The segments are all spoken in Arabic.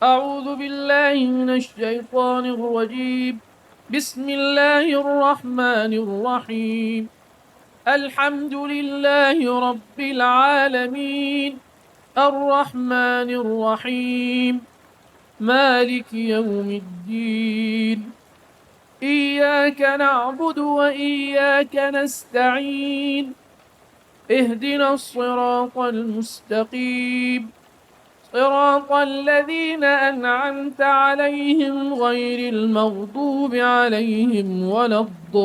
أعوذ بالله من الشيطان الرجيم. بسم الله الرحمن الرحيم. الحمد لله رب العالمين، الرحمن الرحيم، مالك يوم الدين. إياك نعبد وإياك نستعين. اهدنا الصراط المستقيم، صراط الذين أنعمت عليهم غير المغضوب عليهم ولا الضالين.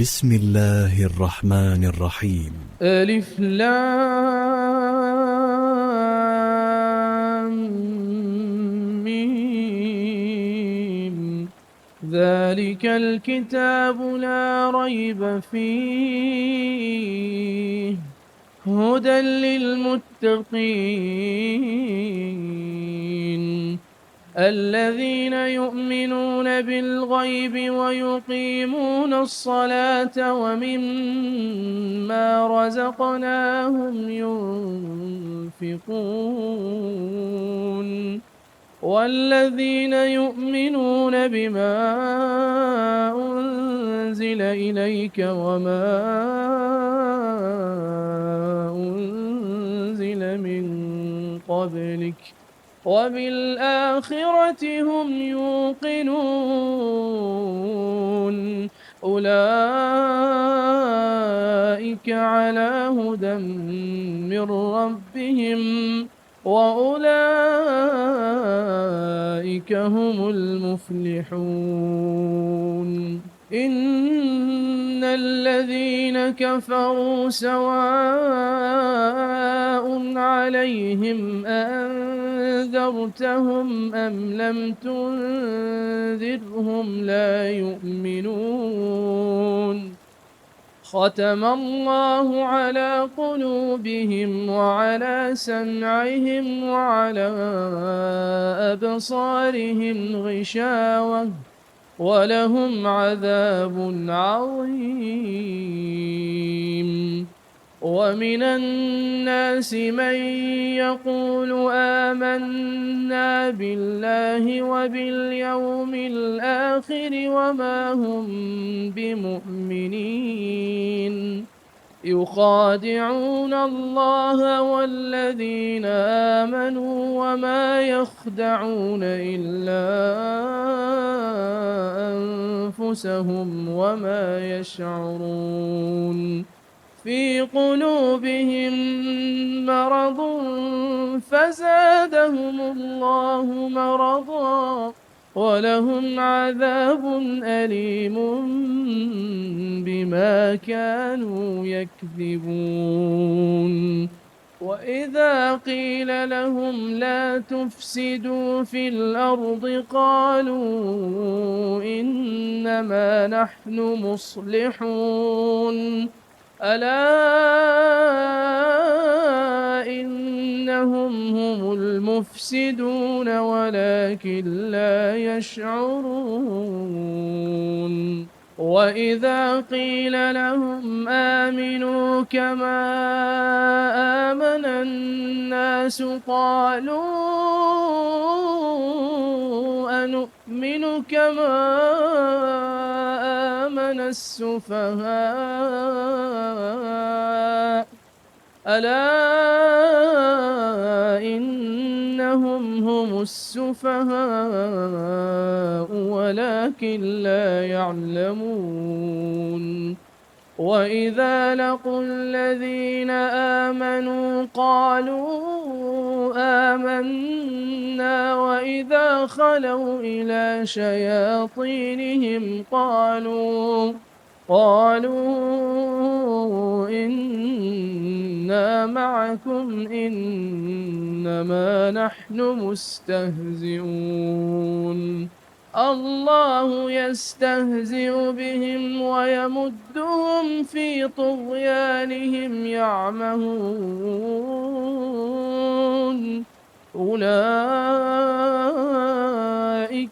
بسم الله الرحمن الرحيم. ألف لام ميم. ذلك الكتاب لا ريب فيه، هدى للمتقين الذين يؤمنون بالغيب ويقيمون الصلاة ومما رزقناهم ينفقون والذين يؤمنون بما أنزل إليك وما أنزل من قبلك وبالآخرة هم يوقنون أولئك على هدى من ربهم وأولئك هم المفلحون. إن الذين كفروا سواء عليهم أنذرتهم أم لم تنذرهم لا يؤمنون. ختم الله على قلوبهم وعلى سمعهم وعلى أبصارهم غشاوة ولهم عذاب عظيم. ومن الناس من يقول آمنا بالله وباليوم الآخر وما هم بمؤمنين، يخادعون الله والذين آمنوا وما يخدعون إلا أنفسهم وما يشعرون. في قلوبهم مرض فزادهم الله مرضا ولهم عذاب أليم بما كانوا يكذبون. وإذا قيل لهم لا تفسدوا في الأرض قالوا إنما نحن مصلحون. ألا إنهم هم المفسدون ولكن لا يشعرون. وإذا قيل لهم آمنوا كما آمن الناس قالوا أنؤمن كما آمن السفهاء. ألا إنهم هم السفهاء ولكن لا يعلمون. وإذا لقوا الذين آمنوا قالوا آمنا وإذا خلوا إلى شياطينهم قالوا إنا معكم إنما نحن مستهزئون. الله يستهزئ بهم ويمدهم في طغيانهم يعمهون. أولئك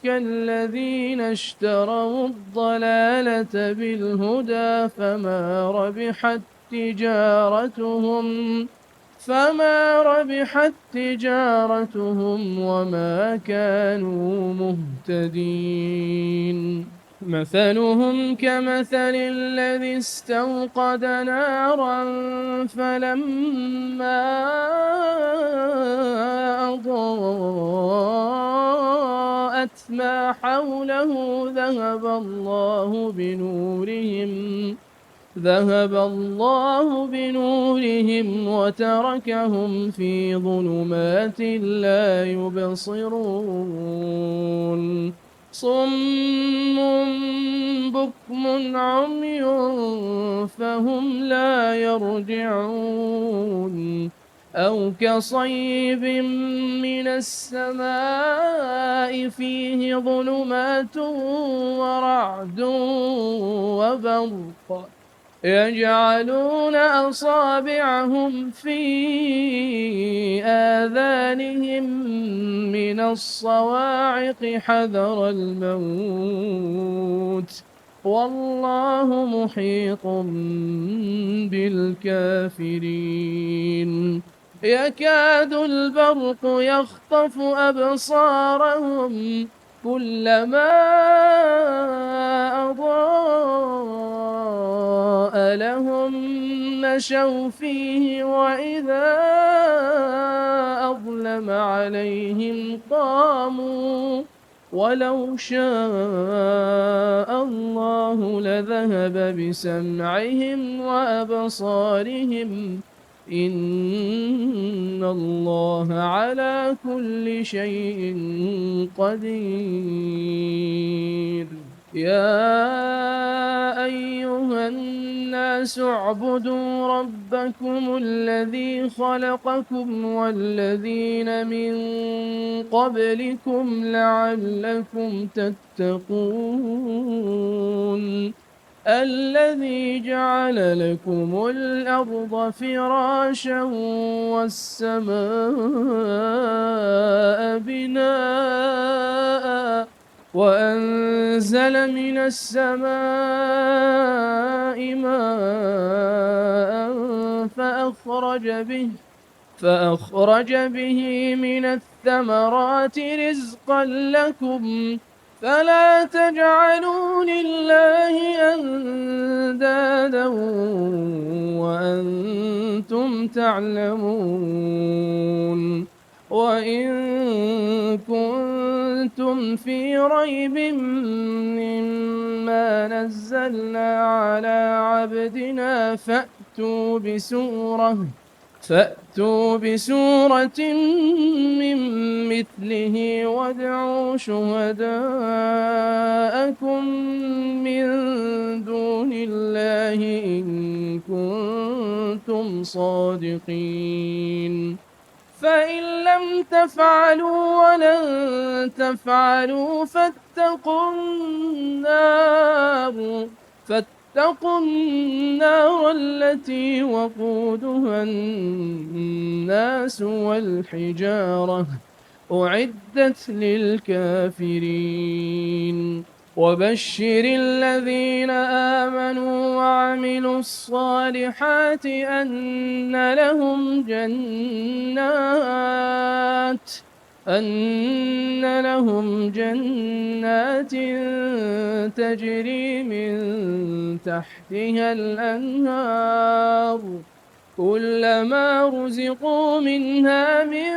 الذين اشتروا الضلالة بالهدى فما ربحت تجارتهم فما ربحت تجارتهم وما كانوا مهتدين. مثلهم كمثل الذي استوقد نارا فلما أضاءت ما حوله ذهب الله بنورهم وتركهم في ظلمات لا يبصرون. صم بكم عمي فهم لا يرجعون. أو كصيب من السماء فيه ظلمات ورعد وبرق يجعلون أصابعهم في آذانهم من الصواعق حذر الموت والله محيط بالكافرين. يكاد البرق يخطف أبصارهم كلما أضاء لهم مشوا فيه وإذا أظلم عليهم قاموا ولو شاء الله لذهب بسمعهم وأبصارهم إن الله على كل شيء قدير. يا أيها الناس اعبدوا ربكم الذي خلقكم والذين من قبلكم لعلكم تتقون. الذي جعل لكم الأرض فراشا والسماء بناء وأنزل من السماء ماء فأخرج به من الثمرات رزقا لكم فلا تجعلوا لله أندادا وأنتم تعلمون. وإن كنتم في ريب مما نزلنا على عبدنا فأتوا بسورة من مثله وادعوا شهداءكم من دون الله إن كنتم صادقين. فإن لم تفعلوا ولن تفعلوا فاتقوا النار التي وقودها الناس والحجارة أعدت للكافرين. وبشر الذين آمنوا وعملوا الصالحات أن لهم جنات تجري من تحتها الأنهار كلما رزقوا منها من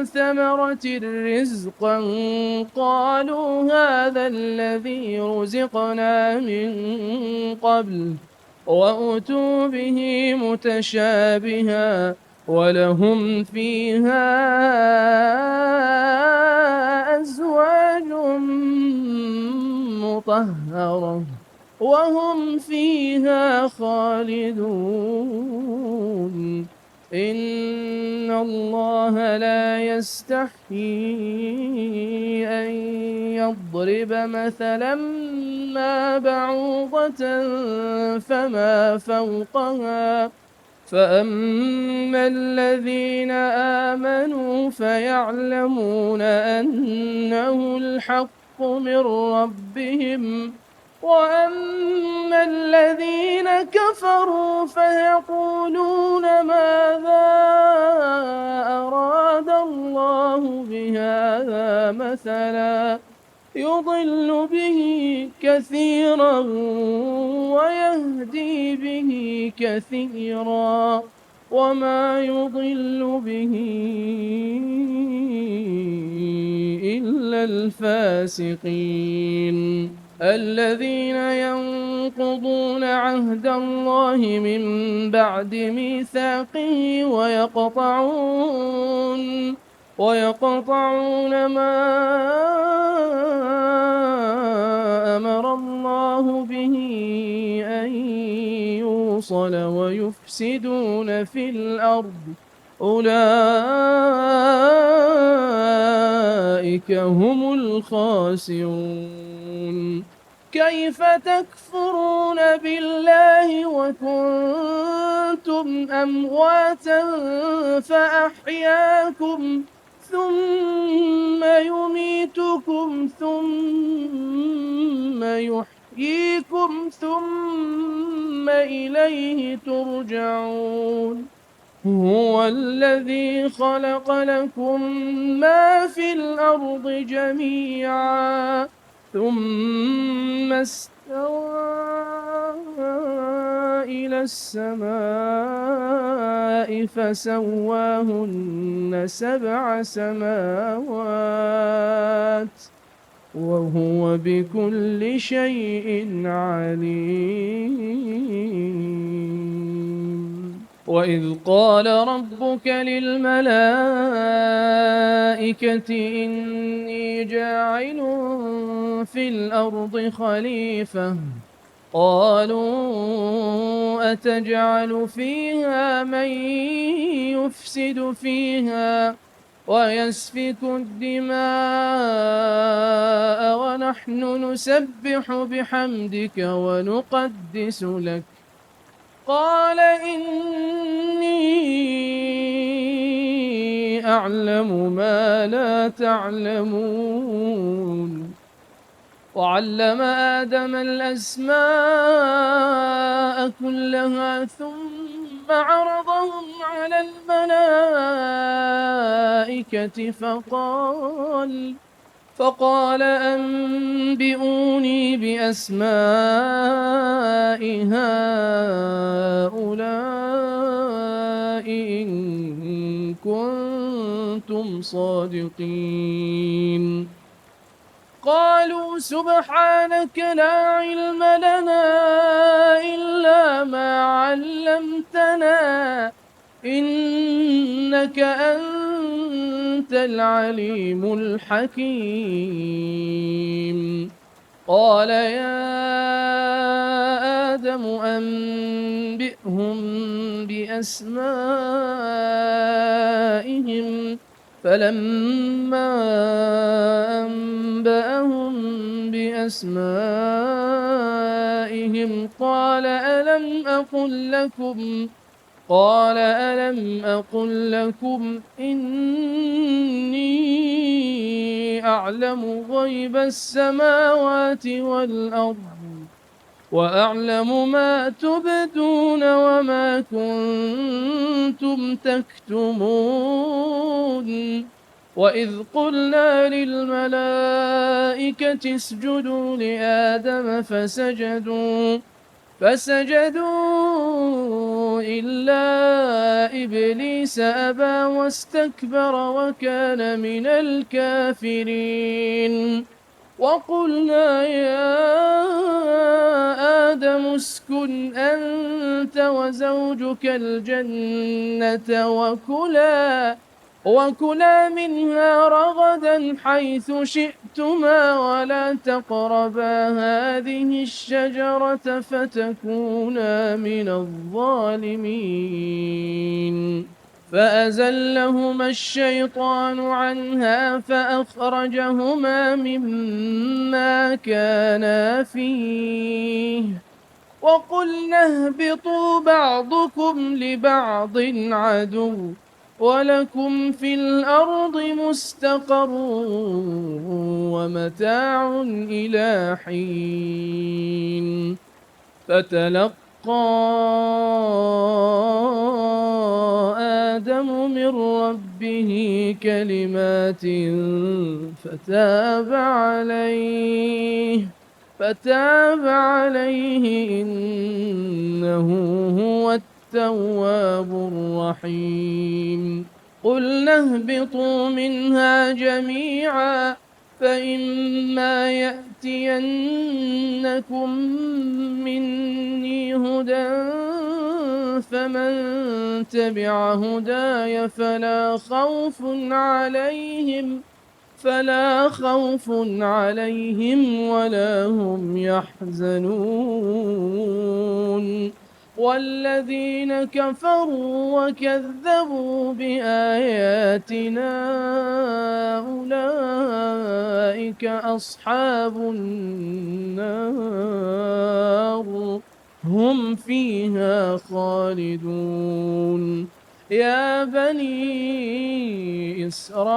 ثمرة رزقا قالوا هذا الذي رزقنا من قبل وأتوا به متشابها ولهم فيها أزواج مطهرة وهم فيها خالدون. إن الله لا يستحيي أن يضرب مثلا ما بعوضة فما فوقها فأما الذين آمنوا فيعلمون أنه الحق من ربهم وأما الذين كفروا فيقولون ماذا مثلا يضل به كثيرا ويهدي به كثيرا وما يضل به إلا الفاسقين الذين ينقضون عهد الله من بعد ميثاقه ويقطعون ما أمر الله به أن يوصل ويفسدون في الأرض أولئك هم الخاسرون كيف تكفرون بالله وكنتم أمواتا فأحياكم ثم يميتكم ثم يحييكم ثم إليه ترجعون هو الذي خلق لكم ما في الأرض جميعا ثم استوى إلى السماء فسواهن 7 سماوات وهو بكل شيء عليم وإذ قال ربك للملائكة إني جاعل في الأرض خليفة قالوا أتجعل فيها من يفسد فيها ويسفك الدماء ونحن نسبح بحمدك ونقدس لك قال إني أعلم ما لا تعلمون وعلم آدم الأسماء كلها ثم عرضهم على الملائكة فقال أنبئوني بأسماء هؤلاء إن كنتم صادقين قالوا سبحانك لا علم لنا إلا ما علمتنا إنك أنت العليم الحكيم قال يا آدم أنبئهم بأسمائهم فلما أنبأهم بأسمائهم قال ألم أقل لكم إني أعلم غيب السماوات والأرض وأعلم ما تبدون وما كنتم تكتمون وإذ قلنا للملائكة اسجدوا لآدم فسجدوا إلا إبليس أبى واستكبر وكان من الكافرين وقلنا يا آدم اسكن أنت وزوجك الجنة وكلا منها رغدا حيث شئتما ولا تقربا هذه الشجرة فتكونا من الظالمين فأزلهما الشيطان عنها فأخرجهما مما كانا فيه وقلنا اهبطوا بعضكم لبعض عدو ولكم في الأرض مستقر ومتاع إلى حين فتلقى آدم من ربه كلمات فتاب عليه إنه هو التواب الرحيم. قلنا اهبطوا منها جميعا فإما يأتينكم مني هدى فمن تبع هداي فلا خوف عليهم ولا هم يحزنون. والذين كفروا وكذبوا بآياتنا أولئك أصحاب النار هم فيها خالدون. يا بني إسرائيل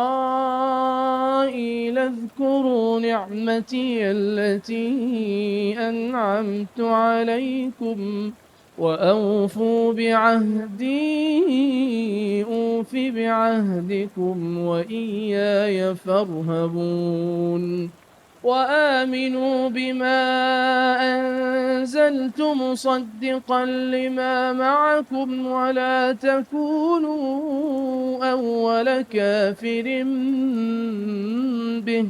اذكروا نعمتي التي أنعمت عليكم وأوفوا بعهدي أوف بعهدكم وإياي فارهبون. وآمنوا بما أنزلت مصدقا لما معكم ولا تكونوا أول كافر به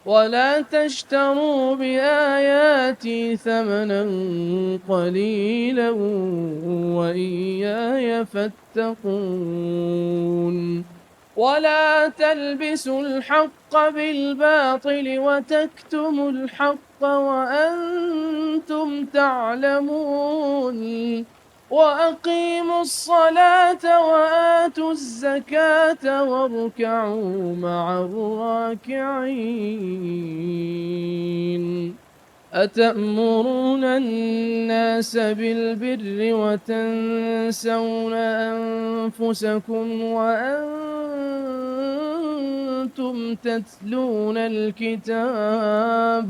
ولا تشتروا بآياتي ثمنا قليلا وإياي فاتقون. ولا تلبسوا الحق بالباطل وتكتموا الحق وأنتم تعلمون. وأقيموا الصلاة وآتوا الزكاة واركعوا مع الراكعين. أتأمرون الناس بالبر وتنسون أنفسكم وأنتم تتلون الكتاب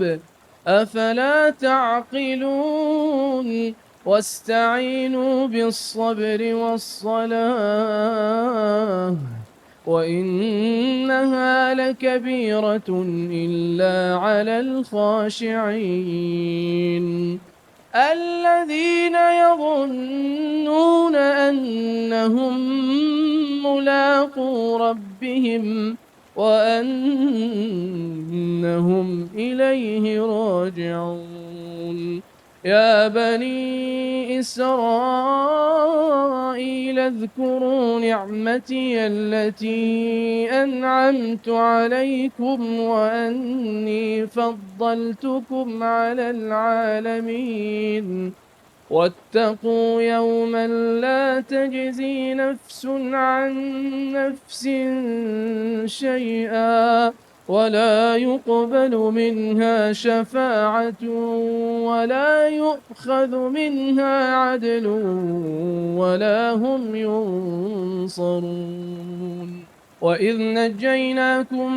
أفلا تعقلون. واستعينوا بالصبر والصلاة وإنها لكبيرة إلا على الخاشعين الذين يظنون أنهم ملاقو ربهم وأنهم إليه راجعون. يا بني إسرائيل اذكروا نعمتي التي أنعمت عليكم وأني فضلتكم على العالمين. واتقوا يوما لا تجزي نفس عن نفس شيئا ولا يقبل منها شفاعة ولا يؤخذ منها عدل ولا هم ينصرون. وإذ نجيناكم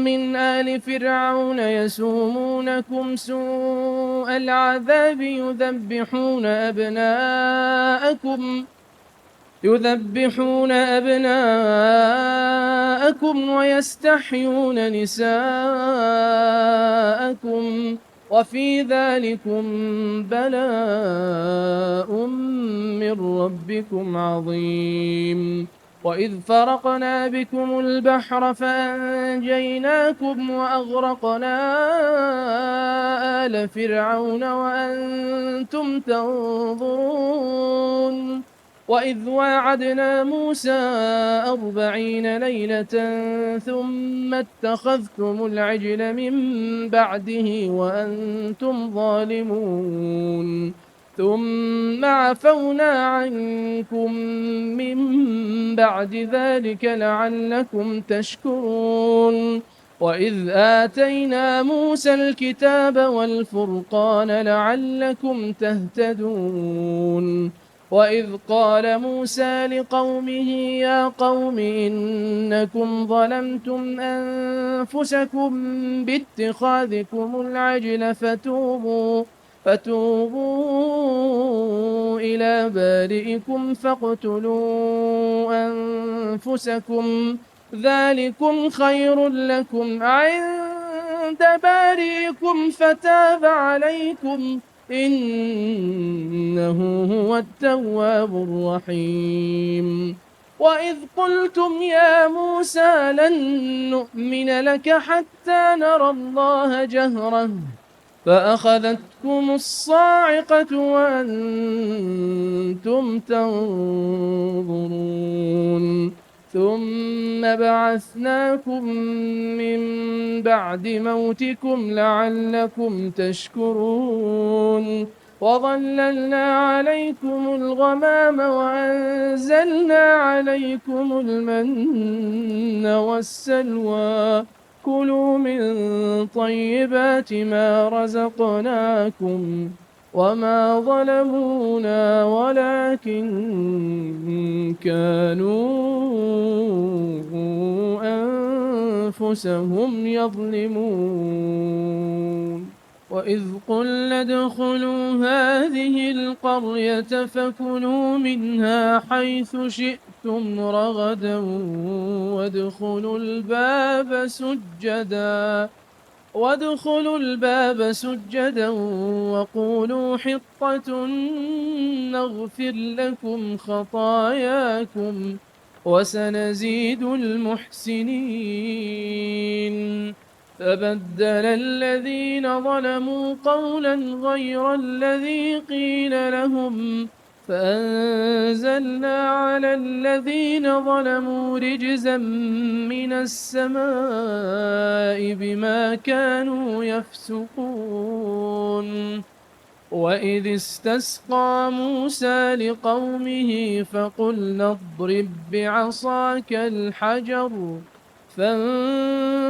من آل فرعون يسومونكم سوء العذاب يذبحون أبناءكم ويستحيون نساءكم وفي ذلكم بلاء من ربكم عظيم. وإذ فرقنا بكم البحر فأنجيناكم وأغرقنا آل فرعون وأنتم تنظرون. وإذ واعدنا موسى 40 ليلة ثم اتخذتم العجل من بعده وأنتم ظالمون ثم عفونا عنكم من بعد ذلك لعلكم تشكرون. وإذ آتينا موسى الكتاب والفرقان لعلكم تهتدون. وإذ قال موسى لقومه يا قوم إنكم ظلمتم أنفسكم باتخاذكم العجل فتوبوا إلى بارئكم فاقتلوا أنفسكم ذلكم خير لكم عند بارئكم فتاب عليكم إنه هو التواب الرحيم. وإذ قلتم يا موسى لن نؤمن لك حتى نرى الله جهرة فأخذتكم الصاعقة وأنتم تنظرون ثم بعثناكم من بعد موتكم لعلكم تشكرون وظللنا عليكم الغمام وأنزلنا عليكم المن والسلوى كلوا من طيبات ما رزقناكم وما ظلمونا ولكن كانوا أنفسهم يظلمون. وإذ قلنا ادخلوا هذه القرية فكلوا منها حيث شئتم رغدا وادخلوا الباب سجدا وقولوا حطة نغفر لكم خطاياكم وسنزيد المحسنين. فبدل الذين ظلموا قولا غير الذي قيل لهم فأنزلنا على الذين ظلموا رجزا من السماء بما كانوا يفسقون. وإذ استسقى موسى لقومه فقلنا اضرب بعصاك الحجر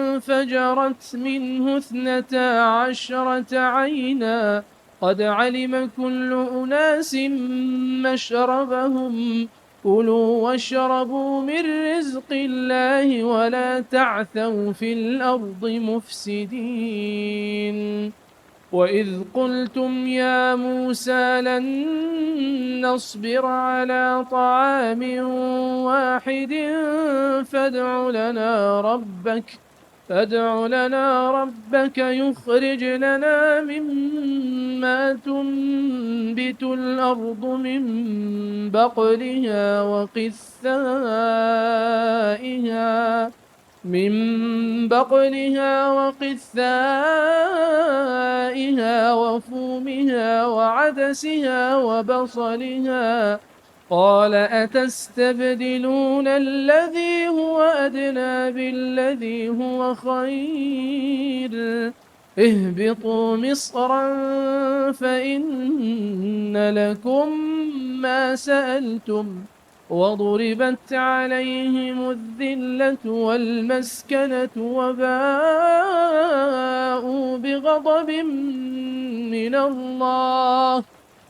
فانفجرت منه 12 عينا قد علم كل أناس مشربهم كلوا واشربوا من رزق الله ولا تعثوا في الأرض مفسدين. وإذ قلتم يا موسى لن نصبر على طعام واحد فادع لنا ربك يخرج لنا مما تنبت الأرض من بقلها وقثائها وفومها وعدسها وبصلها قال أتستبدلون الذي هو أدنى بالذي هو خير اهبطوا مصرا فإن لكم ما سألتم وضربت عليهم الذلة والمسكنة وباءوا بغضب من الله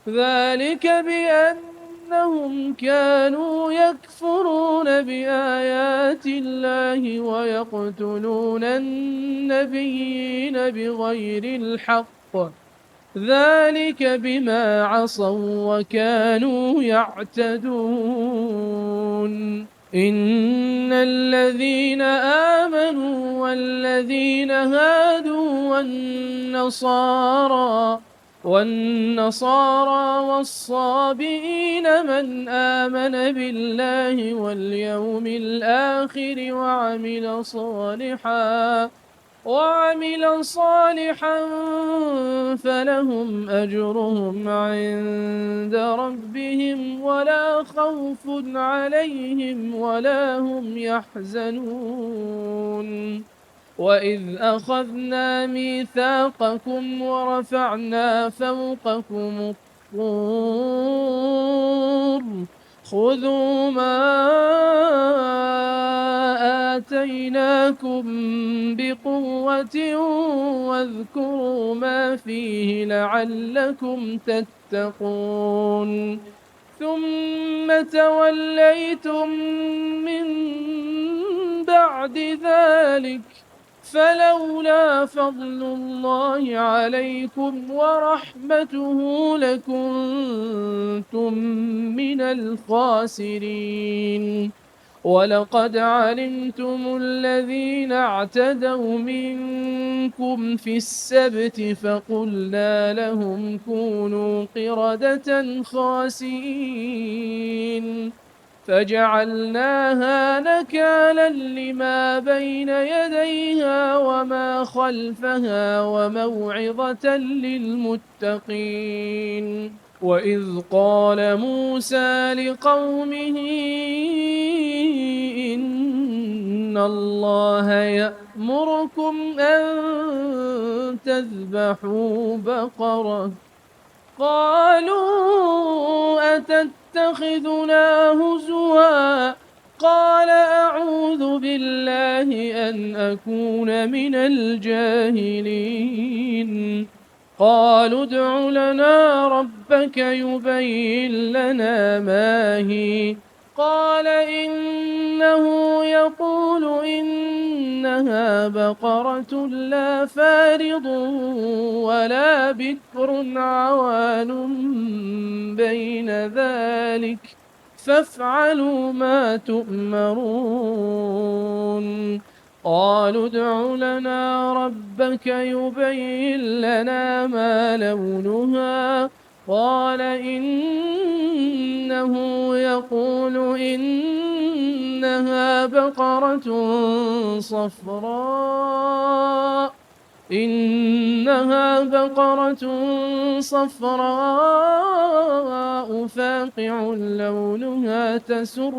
ذلك بأنهم كانوا يكفرون بآيات الله ويقتلون النبيين بغير الحق ذلك بما عصوا وكانوا يعتدون. إن الذين آمنوا والذين هادوا والنصارى والصابئين من آمن بالله واليوم الآخر وعمل صالحا فلهم أجرهم عند ربهم ولا خوف عليهم ولا هم يحزنون. وإذ أخذنا ميثاقكم ورفعنا فوقكم الطور خذوا ما آتيناكم بقوة واذكروا ما فيه لعلكم تتقون ثم توليتم من بعد ذلك فلولا فضل الله عليكم ورحمته لكنتم من الخاسرين. ولقد علمتم الذين اعتدوا منكم في السبت فقلنا لهم كونوا قردة خاسئين فجعلناها نكالا لما بين يديها وما خلفها وموعظة للمتقين. وإذ قال موسى لقومه إن الله يأمركم أن تذبحوا بقرة قالوا أتتخذنا هزوا قال أعوذ بالله أن أكون من الجاهلين. قالوا ادع لنا ربك يبين لنا ما هي قال إنه يقول إنها بقرة لا فارض ولا بكر عوان بين ذلك فافعلوا ما تؤمرون. قالوا ادع لنا ربك يبين لنا ما لونها قال إنه يقول إنها بقرة صفراء فاقع لونها تسر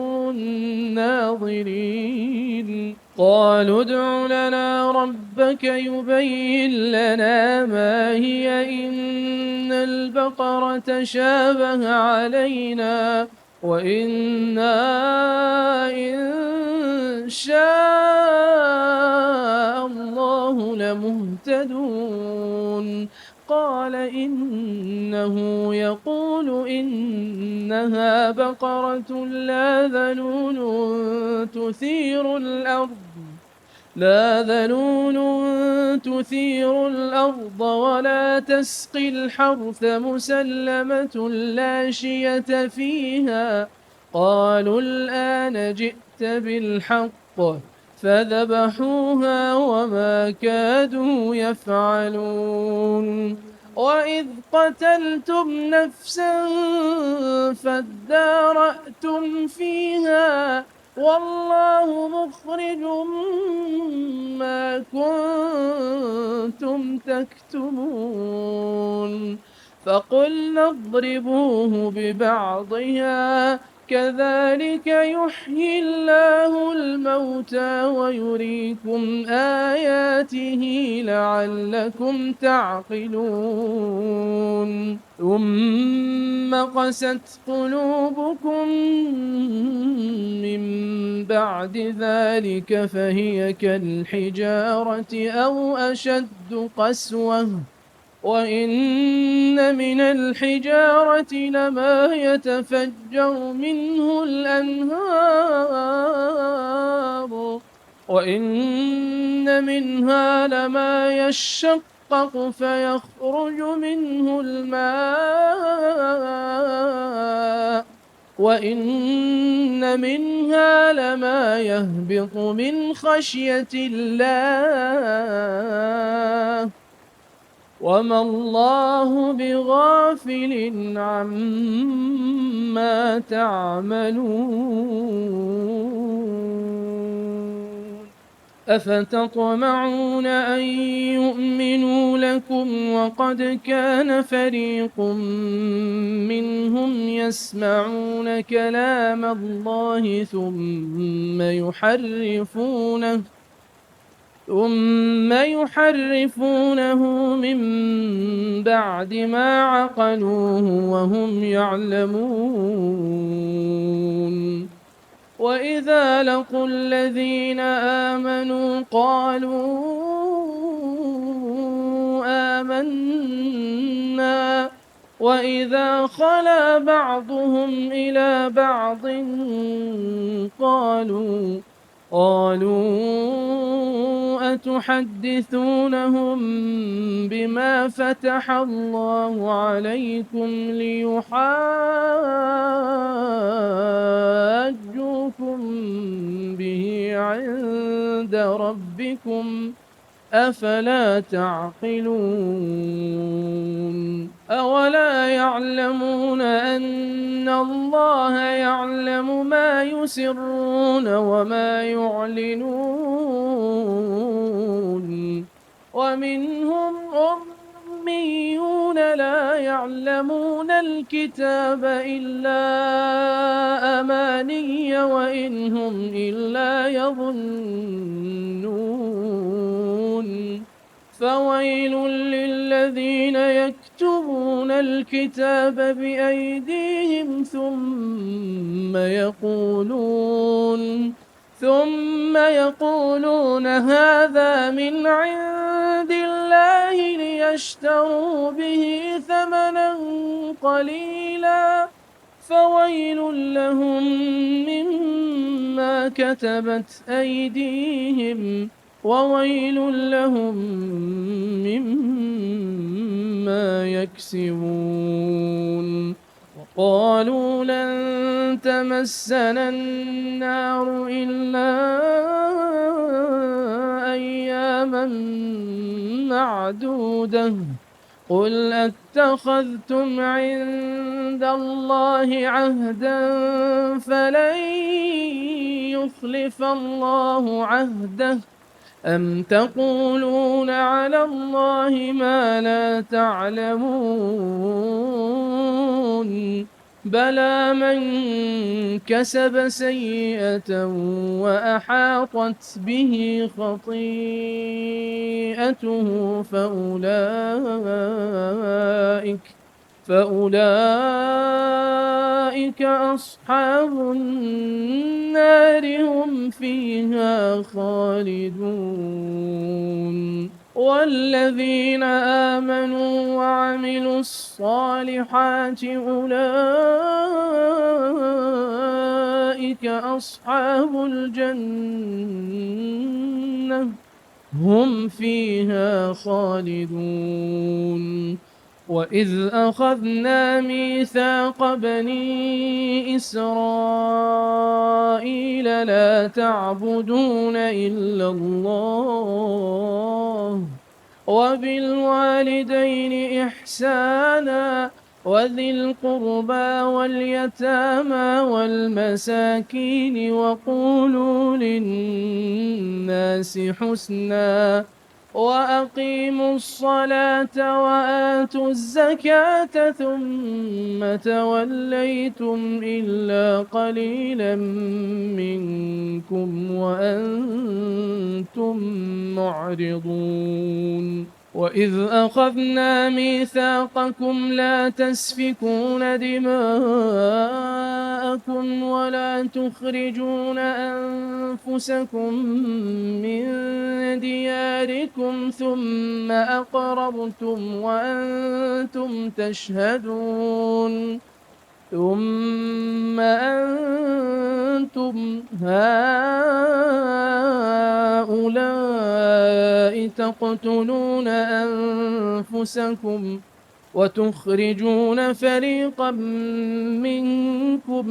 الناظرين. قالوا ادع لنا ربك يبين لنا ما هي إن البقرة شابه علينا وإنا إن شاء الله لمهتدون. قال إنه يقول إنها بقرة لا ذلول تثير الأرض ولا تسقي الحرث مسلمة لا شية فيها. قالوا الآن جئت بالحق فذبحوها وما كادوا يفعلون. وإذ قتلتم نفسا فادارأتم فيها والله مخرج ما كنتم تكتمون. فقلنا اضربوه ببعضها كذلك يحيي الله الموتى ويريكم آياته لعلكم تعقلون. ثم قست قلوبكم من بعد ذلك فهي كالحجارة أو أشد قسوة وإن من الحجارة لما يتفجر منه الأنهار وإن منها لما يشقق فيخرج منه الماء وإن منها لما يهبط من خشية الله وما الله بغافل عما تعملون. أفتطمعون أن يؤمنوا لكم وقد كان فريق منهم يسمعون كلام الله ثم يحرفونه من بعد ما عقلوه وهم يعلمون. وإذا لقوا الذين آمنوا قالوا آمنا وإذا خلا بعضهم إلى بعض قالوا تحدثونهم بما فتح الله عليكم ليحاجوكم به عند ربكم أفلا تعقلون أولا يعلمون أن الله يعلم ما يسرون وما يعلنون ومنهم أميون لا يعلمون الكتاب إلا أماني وإن هم إلا يظنون فويل للذين يكتبون الكتاب بأيديهم ثم يقولون هذا من عند الله ليشتروا به ثمنا قليلا فويل لهم مما كتبت أيديهم وويل لهم مما يكسبون وقالوا لن تمسنا النار إلا أياما معدودة قل أتخذتم عند الله عهدا فلن يخلف الله عهده أم تقولون على الله ما لا تعلمون بلى من كسب سيئة وأحاطت به خطيئته فأولئك أصحاب النار هم فيها خالدون والذين آمنوا وعملوا الصالحات أولئك أصحاب الجنة هم فيها خالدون وإذ أخذنا ميثاق بني إسرائيل لا تعبدون إلا الله وبالوالدين إحسانا وذي القربى واليتامى والمساكين وقولوا للناس حسنا وأقيموا الصلاة وآتوا الزكاة ثم توليتم إلا قليلا منكم وأنتم معرضون وإذ أخذنا ميثاقكم لا تسفكون دماءكم ولا تخرجون أنفسكم من دياركم ثم أقررتم وأنتم تشهدون ثم أنتم هؤلاء تقتلون أنفسكم وتخرجون فريقا منكم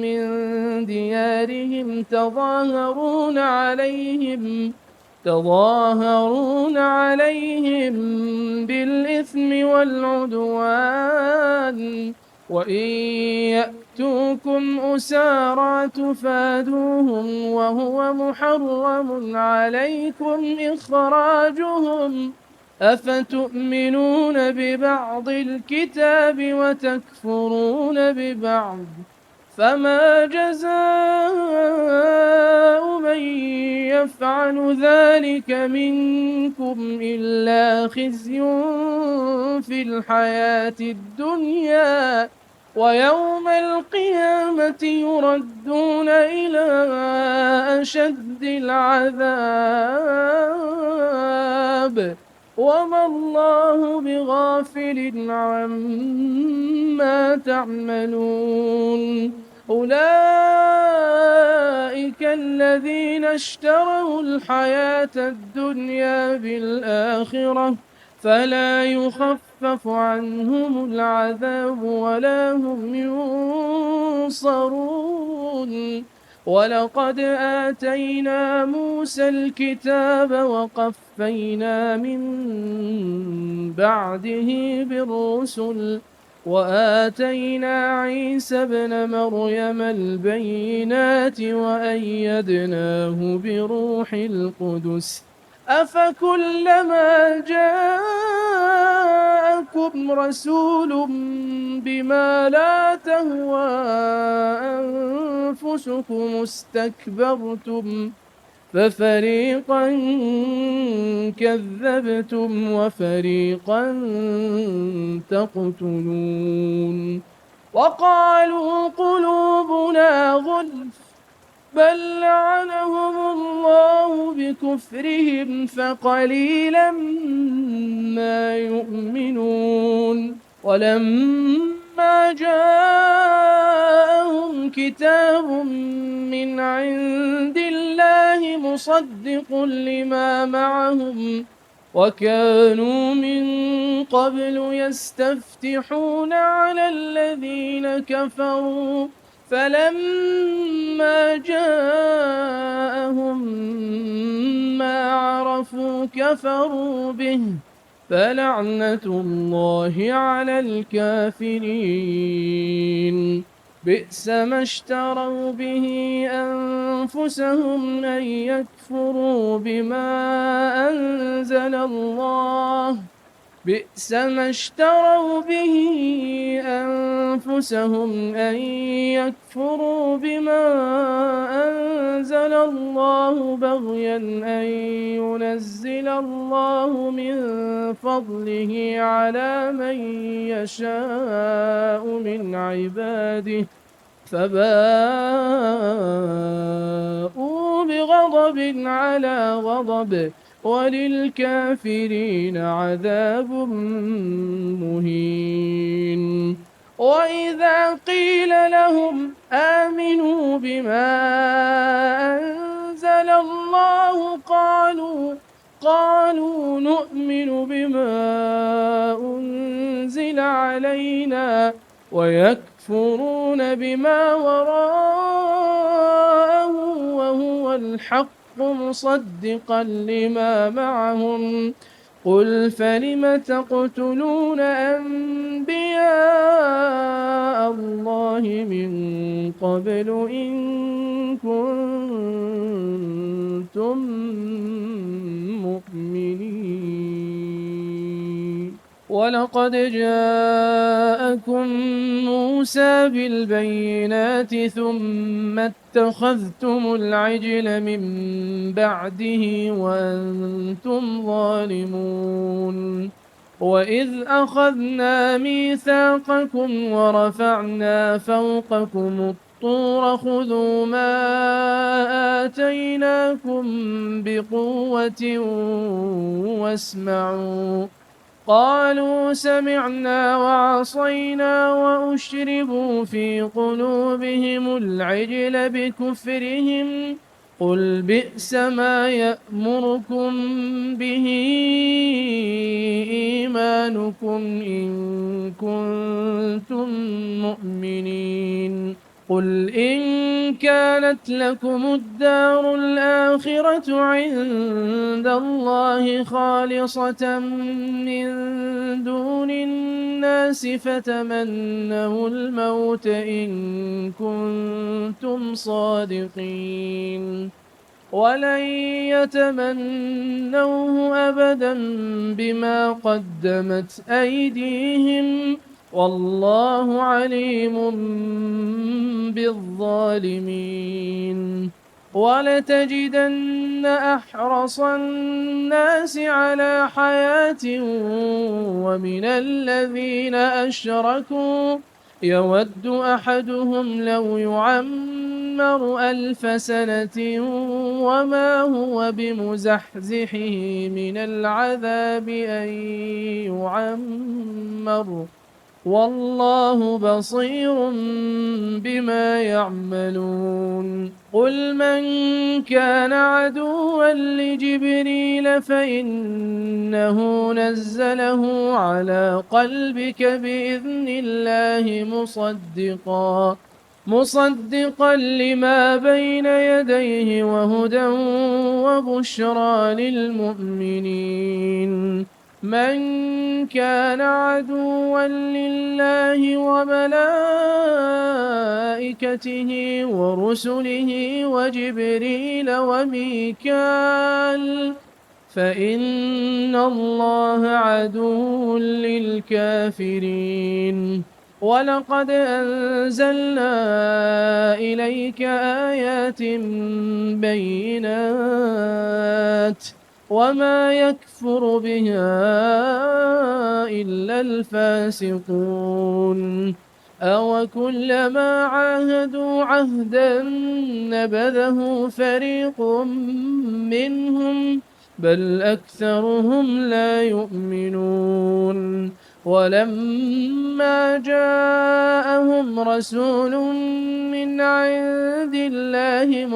من ديارهم تظاهرون عليهم بالإثم والعدوان وإن يأتوكم أسارى تفادوهم وهو محرم عليكم إخراجهم أفتؤمنون ببعض الكتاب وتكفرون ببعض فما جزاء من يفعل ذلك منكم إلا خزي في الحياة الدنيا ويوم القيامة يردون إلى أشد العذاب وما الله بغافل عما تعملون أولئك الذين اشتروا الحياة الدنيا بالآخرة فلا يخفف عنهم العذاب ولا هم ينصرون ولقد آتينا موسى الكتاب وقفينا من بعده بالرسل وآتينا عيسى ابن مريم البينات وأيدناه بروح القدس أفكلما جاءكم رسول بما لا تهوى أنفسكم استكبرتم ففريقا كذبتم وفريقا تقتلون وقالوا قلوبنا غلف بل لعنهم الله بكفرهم فقليلا ما يؤمنون ولما جاءهم كتاب من عند الله مصدق لما معهم وكانوا من قبل يستفتحون على الذين كفروا فلما جاءهم ما عرفوا كفروا به فلعنة الله على الكافرين بئس ما اشتروا به أنفسهم أن يكفروا بما أنزل الله بئس ما اشتروا به أنفسهم أن يكفروا بما أنزل الله بغيا أن ينزل الله من فضله على من يشاء من عباده فباءوا بغضب على غضب وللكافرين عذاب مهين وإذا قيل لهم آمنوا بما أنزل الله قالوا نؤمن بما أنزل علينا ويكفرون بما وراءه وهو الحق مصدقا لما معهم قل فلم تقتلون أنبياء الله من قبل إن كنتم مؤمنين ولقد جاءكم موسى بالبينات ثم اتخذتم العجل من بعده وأنتم ظالمون وإذ أخذنا ميثاقكم ورفعنا فوقكم الطور خذوا ما آتيناكم بقوة واسمعوا قالوا سمعنا وعصينا وأشربوا في قلوبهم العجل بكفرهم قل بئس ما يأمركم به إيمانكم إن كنتم مؤمنين قل إن كانت لكم الدار الآخرة عند الله خالصة من دون الناس فتمنوا الموت إن كنتم صادقين ولن يتمنوه أبدا بما قدمت أيديهم والله عليم بالظالمين ولتجدن أحرص الناس على حياة ومن الذين أشركوا يود أحدهم لو يعمر 1000 سنة وما هو بمزحزحه من العذاب أن يعمر والله بصير بما يعملون قل من كان عدوا لجبريل فإنه نزله على قلبك بإذن الله مصدقا لما بين يديه وهدى وبشرى للمؤمنين من كان عدوا لله وملائكته ورسله وجبريل وميكال فإن الله عدو للكافرين ولقد أنزلنا إليك آيات بينات وما يكفر بها إلا الفاسقون أو كلما عاهدوا عهدا نبذه فريق منهم بل أكثرهم لا يؤمنون ولما جاءهم رسول من عند الله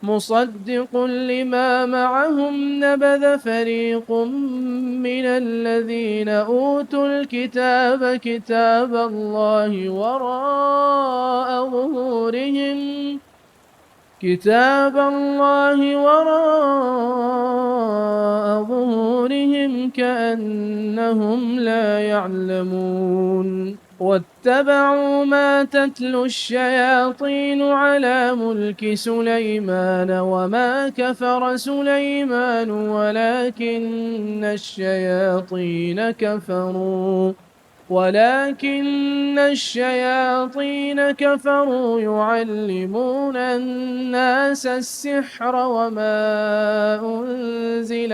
مصدق لما معهم نبذ فريق من الذين أوتوا الكتاب كتاب الله وراء ظهورهم كأنهم لا يعلمون واتبعوا ما تتلو الشياطين على ملك سليمان وما كفر سليمان ولكن الشياطين كفروا يعلمون الناس السحر وما أنزل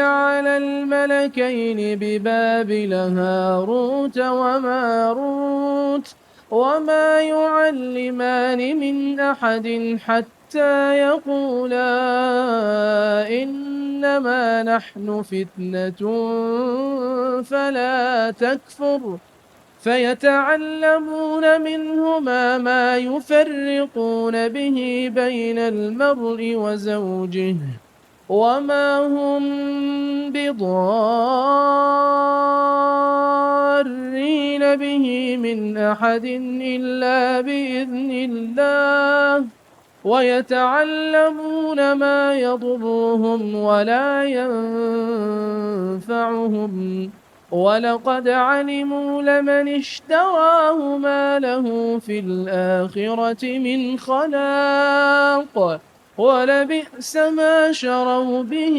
على الملكين ببابل هاروت وماروت وما يعلمان من أحد حتى يقولا إنما نحن فتنة فلا تكفر فيتعلمون منهما ما يفرقون به بين المرء وزوجه وما هم بضارين به من أحد إلا بإذن الله ويتعلمون ما يضرهم ولا ينفعهم ولقد علموا لمن اشتراه ما له في الآخرة من خلاق ولبئس ما شروا به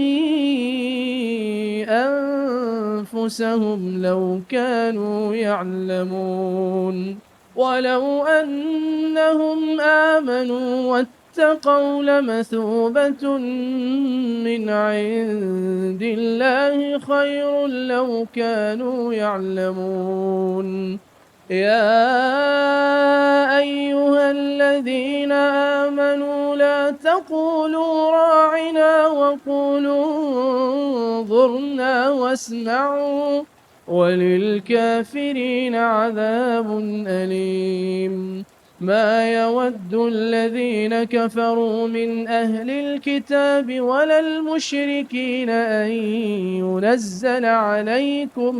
أنفسهم لو كانوا يعلمون ولو أنهم آمنوا واتقوا لمثوبة من عند الله خير لو كانوا يعلمون يا أيها الذين آمنوا لا تقولوا راعنا وقولوا انظرنا واسمعوا وللكافرين عذاب أليم ما يود الذين كفروا من أهل الكتاب ولا المشركين أن ينزل عليكم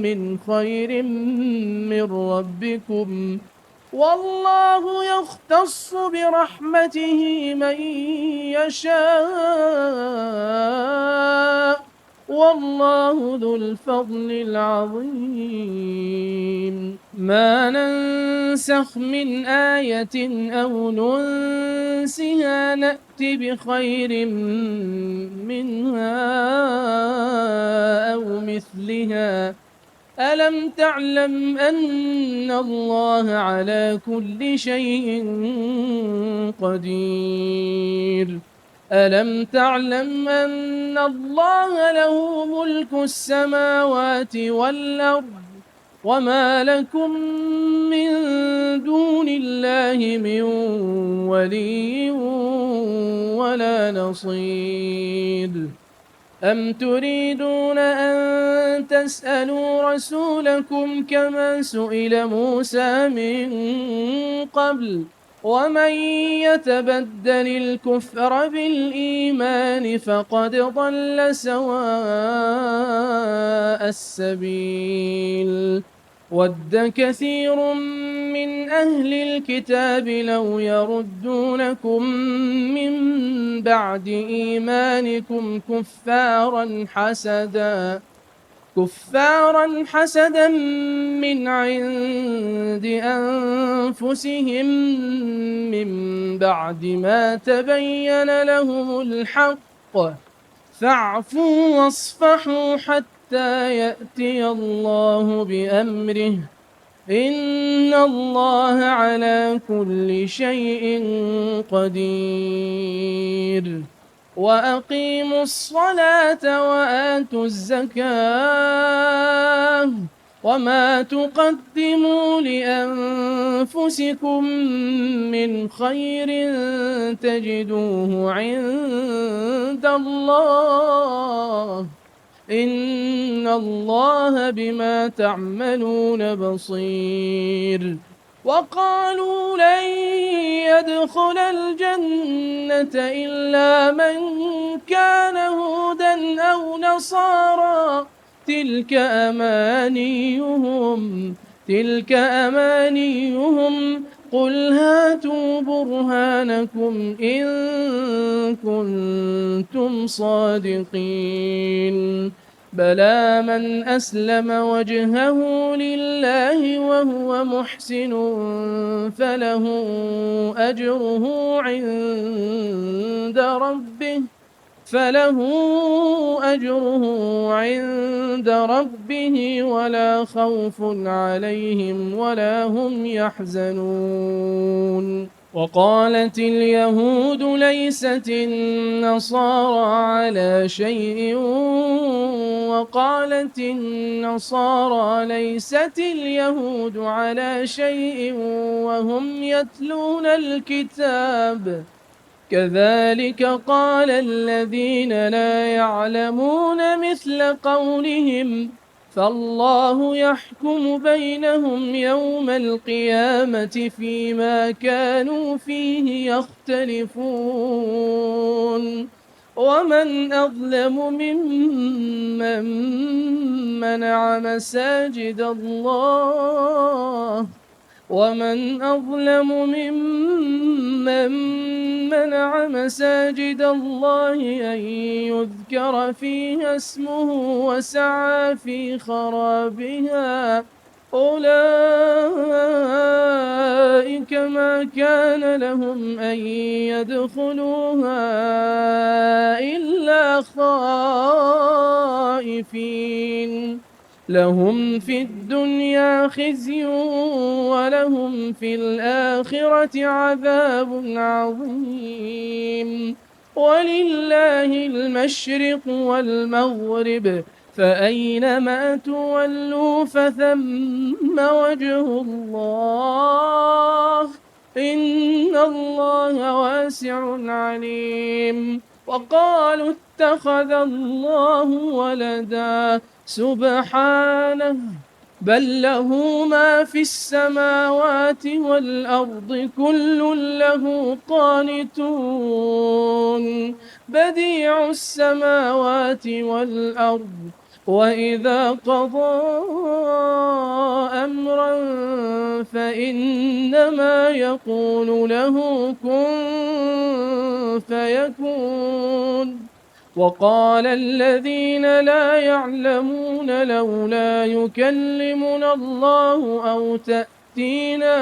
من خير من ربكم والله يختص برحمته من يشاء والله ذو الفضل العظيم ما ننسخ من آية أو ننسها نأت بخير منها أو مثلها ألم تعلم أن الله على كل شيء قدير ألم تعلم أن الله له ملك السماوات والأرض وما لكم من دون الله من ولي ولا نصير أم تريدون أن تسألوا رسولكم كما سئل موسى من قبل ومن يتبدل الكفر بالإيمان فقد ضل سواء السبيل ود كثير من أهل الكتاب لو يردونكم من بعد إيمانكم كفارا حسدا من عند أنفسهم من بعد ما تبين لهم الحق فاعفوا واصفحوا حتى يأتي الله بأمره إن الله على كل شيء قدير وأقيموا الصلاة وآتوا الزكاة وما تقدموا لأنفسكم من خير تجدوه عند الله إن الله بما تعملون بصير وقالوا لن يدخل الجنة إلا من كان هودا أو نصارى تلك أمانيهم قل هاتوا برهانكم إن كنتم صادقين بلى من أسلم وجهه لله وهو محسن فله أجره عند ربه ولا خوف عليهم ولا هم يحزنون وقالت اليهود ليست النصارى على شيء وقالت النصارى ليست اليهود على شيء وهم يتلون الكتاب كذلك قال الذين لا يعلمون مثل قولهم فالله يحكم بينهم يوم القيامة فيما كانوا فيه يختلفون ومن أظلم ممن منع مساجد الله ومن أظلم ممن منع مساجد الله أن يذكر فيها اسمه وسعى في خرابها أولئك ما كان لهم أن يدخلوها إلا خائفين لهم في الدنيا خزي ولهم في الآخرة عذاب عظيم ولله المشرق والمغرب فأينما تولوا فثم وجه الله إن الله واسع عليم وقالوا اتخذ الله ولدا سبحانه بل له ما في السماوات والأرض كل له قانتون بديع السماوات والأرض وإذا قضى أمرا فإنما يقول له كن فيكون وقال الذين لا يعلمون لولا يكلمنا الله أو تأتينا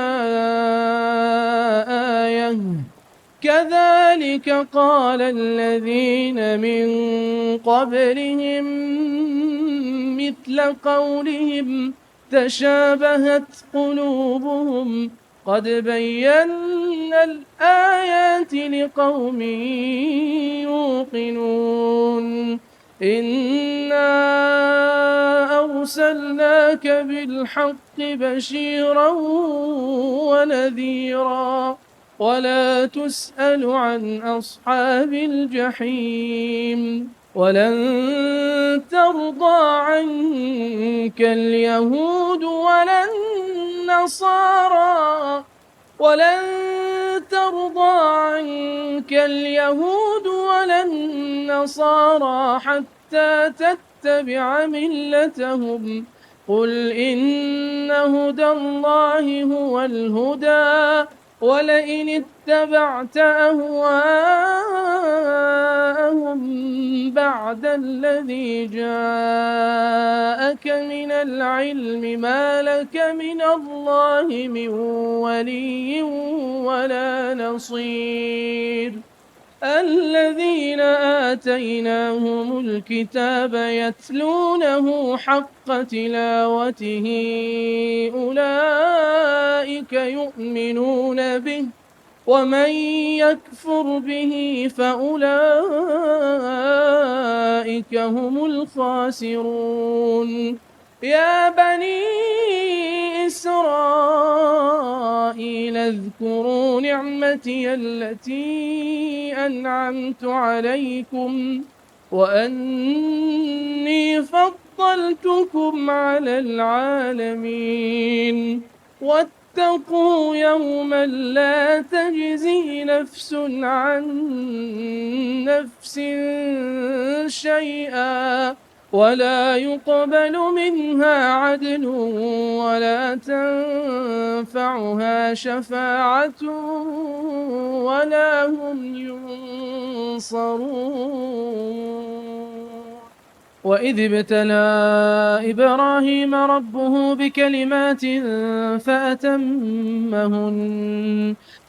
آية كذلك قال الذين من قبلهم مثل قولهم تشابهت قلوبهم قد بينا الآيات لقوم يوقنون إنا أرسلناك بالحق بشيرا ونذيرا ولا تسأل عن أصحاب الجحيم ولن ترضى عنك اليهود ولا النصارى ولن ترضى عنك اليهود ولا النصارى حتى تتبع ملتهم قل إن هدى الله هو الهدى ولئن اتبعت أهواءهم بعد الذي جاءك من العلم ما لك من الله من ولي ولا نصير الذين آتيناهم الكتاب يتلونه حق تلاوته أولئك يؤمنون به ومن يكفر به فأولئك هم الخاسرون يا بني إسرائيل اذكروا نعمتي التي أنعمت عليكم وأني فضلتكم على العالمين واتقوا يوما لا تجزي نفس عن نفس شيئا ولا يقبل منها عدل ولا تنفعها شفاعة ولا هم ينصرون وإذ ابتلى إبراهيم ربه بكلمات فأتمهن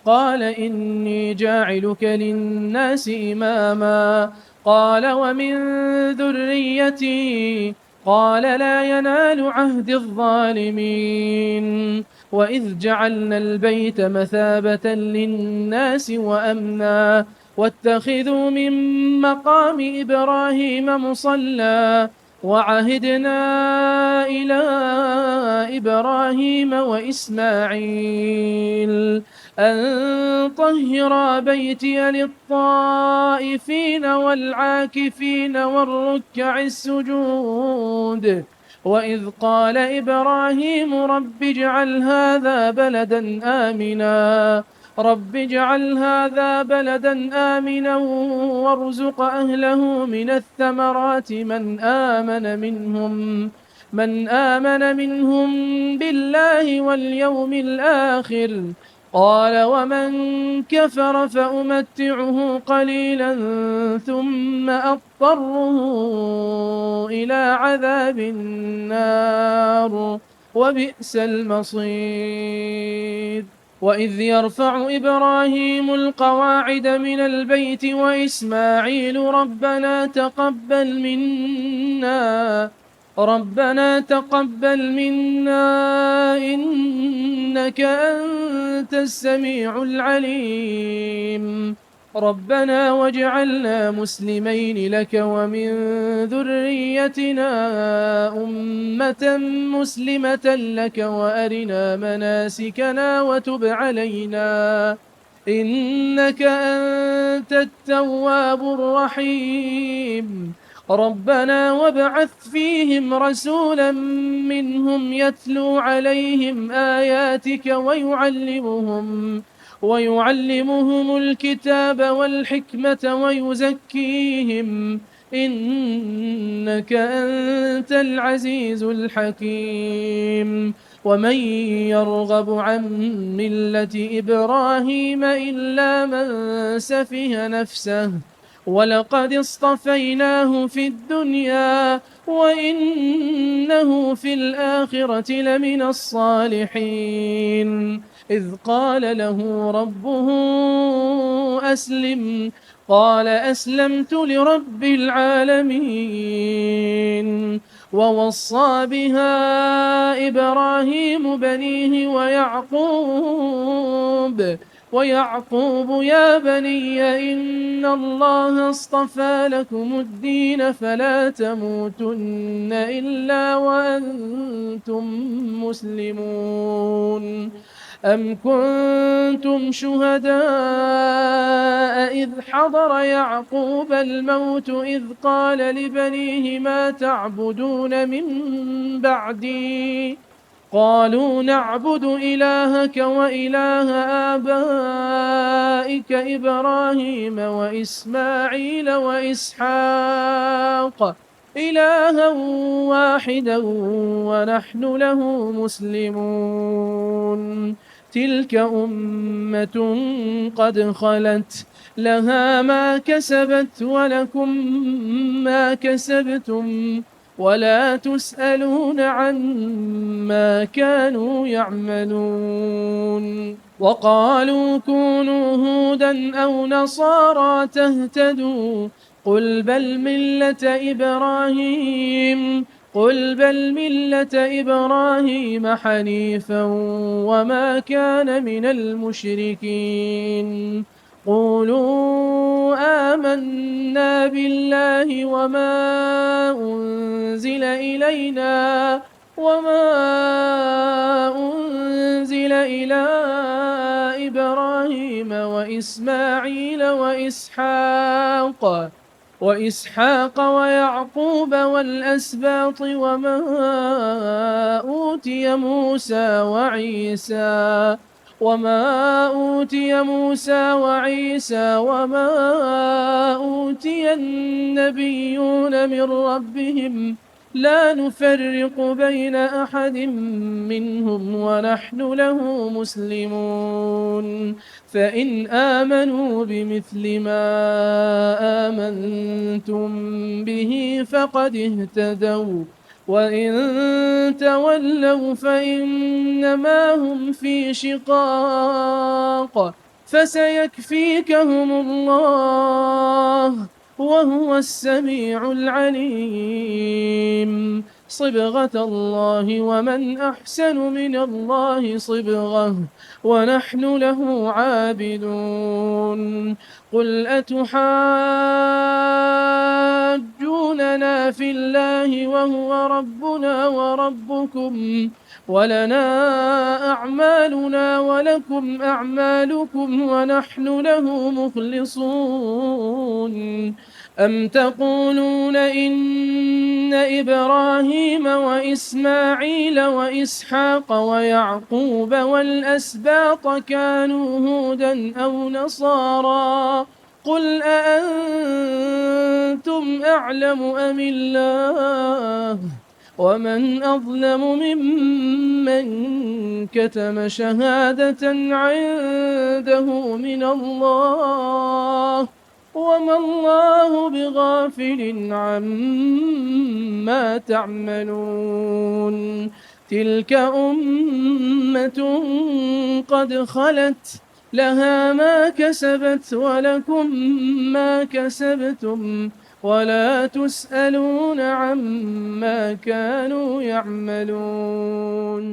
قال إني جاعلك للناس إماما قال ومن ذريتي قال لا ينال عهد الظالمين وإذ جعلنا البيت مثابة للناس وأمنا واتخذوا من مقام إبراهيم مصلى وعهدنا إلى إبراهيم وإسماعيل أن طهرا بيتي للطائفين والعاكفين والركع السجود وإذ قال إبراهيم رب اجعل هذا بلدا آمنا وارزق أهله من الثمرات من آمن منهم بالله واليوم الآخر قال ومن كفر فأمتعه قليلا ثم أضطره إلى عذاب النار وبئس المصير وإذ يرفع إبراهيم القواعد من البيت وإسماعيل ربنا تقبل منا إنك أنت السميع العليم ربنا واجعلنا مسلمين لك ومن ذريتنا أمة مسلمة لك وأرنا مناسكنا وتب علينا إنك أنت التواب الرحيم ربنا وابعث فيهم رسولا منهم يتلو عليهم آياتك ويعلمهم الكتاب والحكمة ويزكيهم إنك أنت العزيز الحكيم ومن يرغب عن ملة إبراهيم إلا من سفه نفسه ولقد اصطفيناه في الدنيا وإنه في الآخرة لمن الصالحين إذ قال له ربه أسلم قال أسلمت لرب العالمين ووصى بها إبراهيم بنيه ويعقوب ويعقوب يا بني إن الله اصطفى لكم الدين فلا تموتن إلا وأنتم مسلمون أم كنتم شهداء إذ حضر يعقوب الموت إذ قال لبنيه ما تعبدون من بعدي قالوا نعبد إلهك وإله آبائك إبراهيم وإسماعيل وإسحاق إلها واحدا ونحن له مسلمون تلك أمة قد خلت لها ما كسبت ولكم ما كسبتم ولا تسألون عما كانوا يعملون وقالوا كونوا هودا أو نصارى تهتدوا قل بل ملة إبراهيم حنيفا وما كان من المشركين قولوا آمنا بالله وما أنزل إلينا وما أنزل إلى إبراهيم وإسماعيل وإسحاق ويعقوب والأسباط وما أوتي موسى وعيسى وما أوتي النبيون من ربهم لا نفرق بين أحد منهم ونحن له مسلمون فإن آمنوا بمثل ما آمنتم به فقد اهتدوا وإن تولوا فإنما هم في شقاق فسيكفيكهم الله وهو السميع العليم صبغة الله ومن أحسن من الله صبغة ونحن له عابدون قل أتحاجوننا في الله وهو ربنا وربكم ولنا أعمالنا ولكم أعمالكم ونحن له مخلصون أم تقولون إن إبراهيم وإسماعيل وإسحاق ويعقوب والأسباط كانوا هودا أو نصارى قل أأنتم أعلم أم الله ومن أظلم ممن كتم شهادة عنده من الله وما الله بغافل عما تعملون تلك أمة قد خلت لها ما كسبت ولكم ما كسبتم ولا تسألون عما كانوا يعملون